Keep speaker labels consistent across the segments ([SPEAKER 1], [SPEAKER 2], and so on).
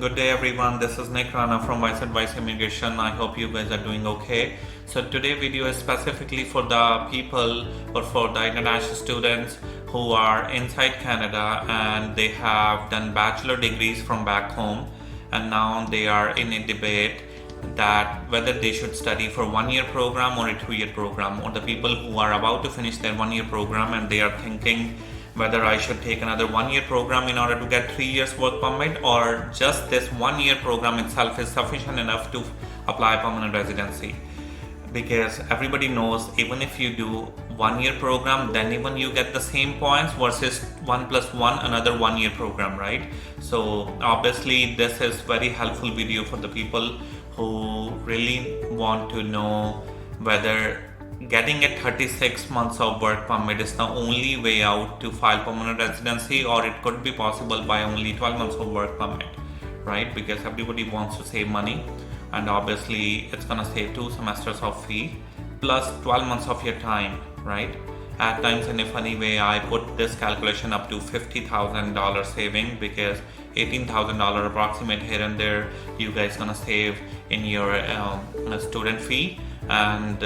[SPEAKER 1] Good day everyone, this is Nick Rana from Vice Advice Immigration. I hope you guys are doing okay. So today video is specifically for the people or for the international students who are inside Canada and they have done bachelor degrees from back home and now they are in a debate that whether they should study for 1 year program or a 2 year program, or the people who are about to finish their 1 year program and they are thinking whether I should take another 1 year program in order to get 3 years work permit, or just this 1 year program itself is sufficient enough to apply permanent residency. Because everybody knows even if you do 1 year program, then even you get the same points versus 1+1 another 1 year program, right? So obviously this is very helpful video for the people who really want to know whether getting a 36 months of work permit is the only way out to file permanent residency, or it could be possible by only 12 months of work permit, right? Because everybody wants to save money, and obviously it's gonna save 2 semesters of fee plus 12 months of your time, right? At times, in a funny way, I put this calculation up to $50,000 saving, because $18,000 approximate here and there you guys gonna save in your student fee. And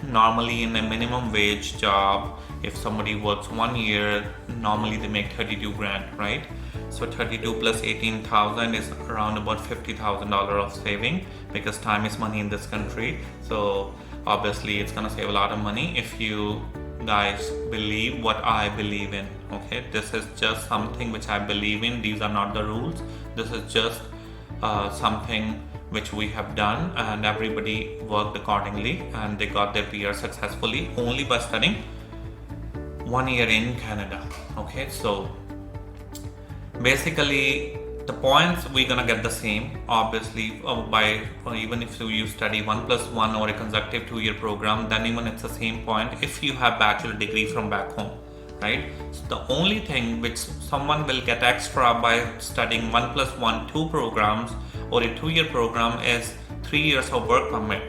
[SPEAKER 1] normally in a minimum wage job, if somebody works 1 year, normally they make 32 grand, right? So 32 plus 18,000 is around about $50,000 of saving, because time is money in this country. So obviously it's gonna save a lot of money if you guys believe what I believe in. Okay, this is just something which I believe in. These are not the rules. This is just something which we have done, and everybody worked accordingly and they got their PR successfully only by studying 1 year in Canada. Okay, so basically the points we're gonna get the same, obviously, even if you study 1+1 or a consecutive 2 year program, then even it's the same point if you have bachelor degree from back home, right? So the only thing which someone will get extra by studying 1+1 2 programs or a 2 year program is 3 years of work permit,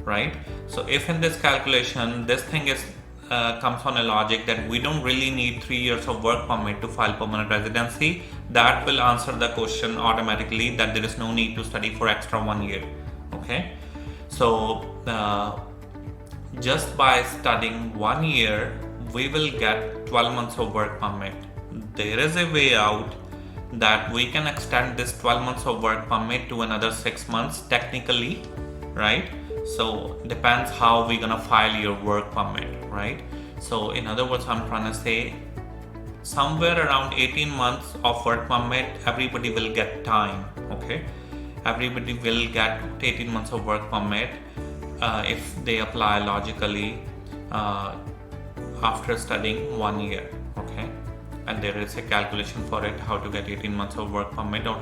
[SPEAKER 1] right? So if in this calculation this thing is comes on a logic that we don't really need 3 years of work permit to file permanent residency, that will answer the question automatically that there is no need to study for extra 1 year. Okay, so just by studying 1 year we will get 12 months of work permit. There is a way out that we can extend this 12 months of work permit to another 6 months technically, right? So depends how we're gonna file your work permit, right? So in other words, I'm trying to say somewhere around 18 months of work permit, everybody will get time. Okay, everybody will get 18 months of work permit if they apply logically after studying 1 year. Okay, and there is a calculation for it, how to get 18 months of work permit, or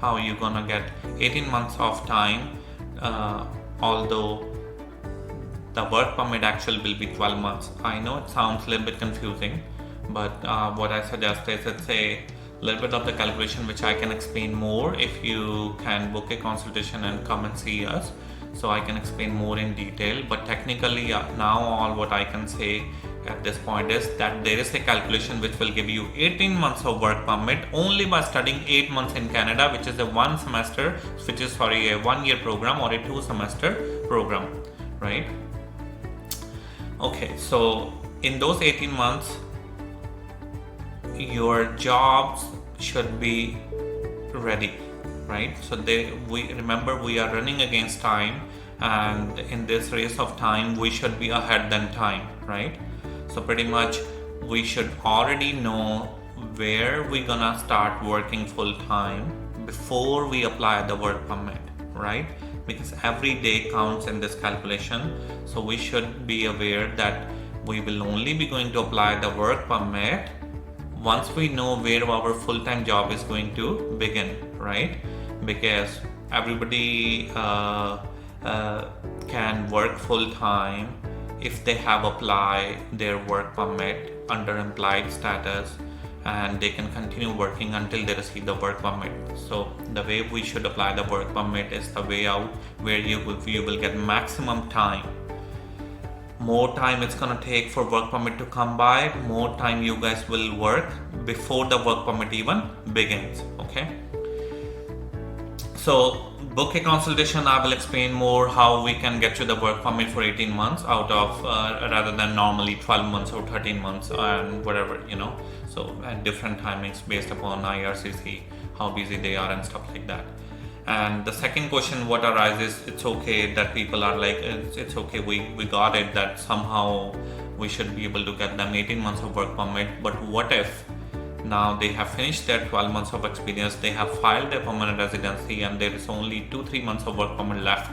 [SPEAKER 1] how you gonna get 18 months of time, although the work permit actually will be 12 months. I know it sounds a little bit confusing, but what I suggest is it's a little bit of the calculation which I can explain more if you can book a consultation and come and see us, so I can explain more in detail. But technically now all what I can say at this point is that there is a calculation which will give you 18 months of work permit only by studying 8 months in Canada, which is a 1 year program or a 2 semester program, right? Okay, so in those 18 months your jobs should be ready, right? So we remember we are running against time, and in this race of time we should be ahead than time, right? So pretty much we should already know where we're gonna start working full time before we apply the work permit, right? Because every day counts in this calculation. So we should be aware that we will only be going to apply the work permit once we know where our full-time job is going to begin, right? Because everybody can work full-time if they have applied their work permit under employed status, and they can continue working until they receive the work permit. So the way we should apply the work permit is the way out where you will get maximum time. More time it's gonna take for work permit to come by, more time you guys will work before the work permit even begins. Okay, So book a consultation. I will explain more how we can get you the work permit for 18 months out of rather than normally 12 months or 13 months and whatever, so at different timings based upon IRCC, how busy they are and stuff like that. And the second question what arises, it's okay that people are like, it's okay, we got it that somehow we should be able to get them 18 months of work permit, but what if now they have finished their 12 months of experience, they have filed their permanent residency and there is only 2-3 months of work permit left.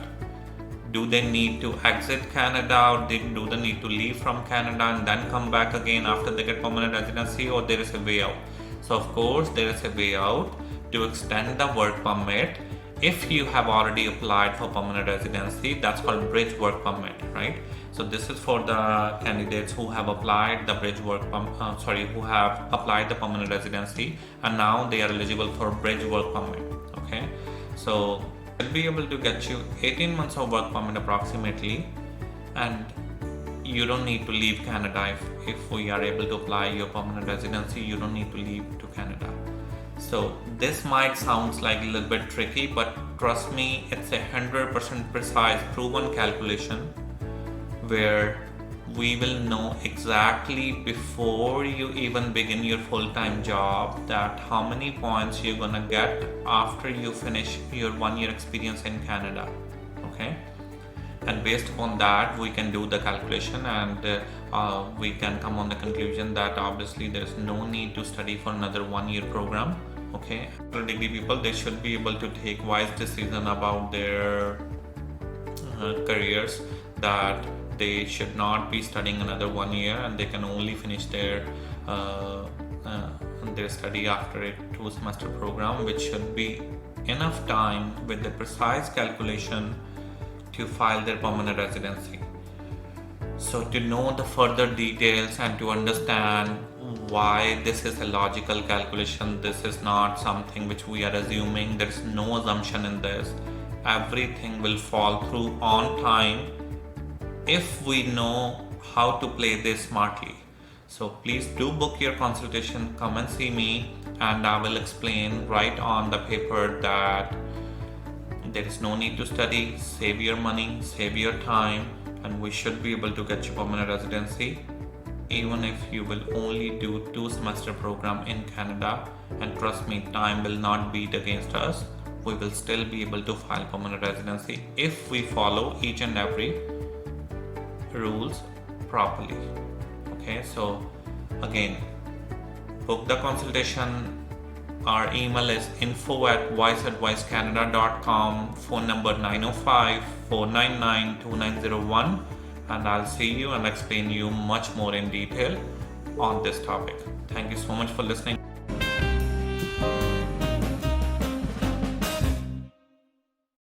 [SPEAKER 1] Do they need to exit Canada, or do they need to leave from Canada and then come back again after they get permanent residency, or there is a way out? So of course there is a way out to extend the work permit. If you have already applied for permanent residency, that's called bridge work permit, right? So this is for the candidates who have applied the who have applied the permanent residency and now they are eligible for bridge work permit. Okay, so we'll be able to get you 18 months of work permit approximately, and you don't need to leave Canada. If we are able to apply your permanent residency, you don't need to leave to Canada. So this might sound like a little bit tricky, but trust me, it's 100% precise proven calculation where we will know exactly before you even begin your full-time job that how many points you're gonna get after you finish your 1-year experience in Canada. Okay, and based upon that we can do the calculation and we can come on the conclusion that obviously there is no need to study for another 1-year program. Okay, degree people, they should be able to take wise decision about their careers, that they should not be studying another 1 year and they can only finish their study after a 2-semester program, which should be enough time with the precise calculation to file their permanent residency. So to know the further details and to understand why this is a logical calculation, this is not something which we are assuming, there is no assumption in this, everything will fall through on time if we know how to play this smartly. So please do book your consultation, come and see me, and I will explain right on the paper that there is no need to study, save your money, save your time, and we should be able to get you permanent residency even if you will only do 2-semester program in Canada. And trust me, time will not beat against us. We will still be able to file permanent residency if we follow each and every rules properly. Okay, so again, book the consultation. Our email is info@wiseadvicecanada.com, phone number 905-499-2901, and I'll see you and explain you much more in detail on this topic. Thank you so much for listening.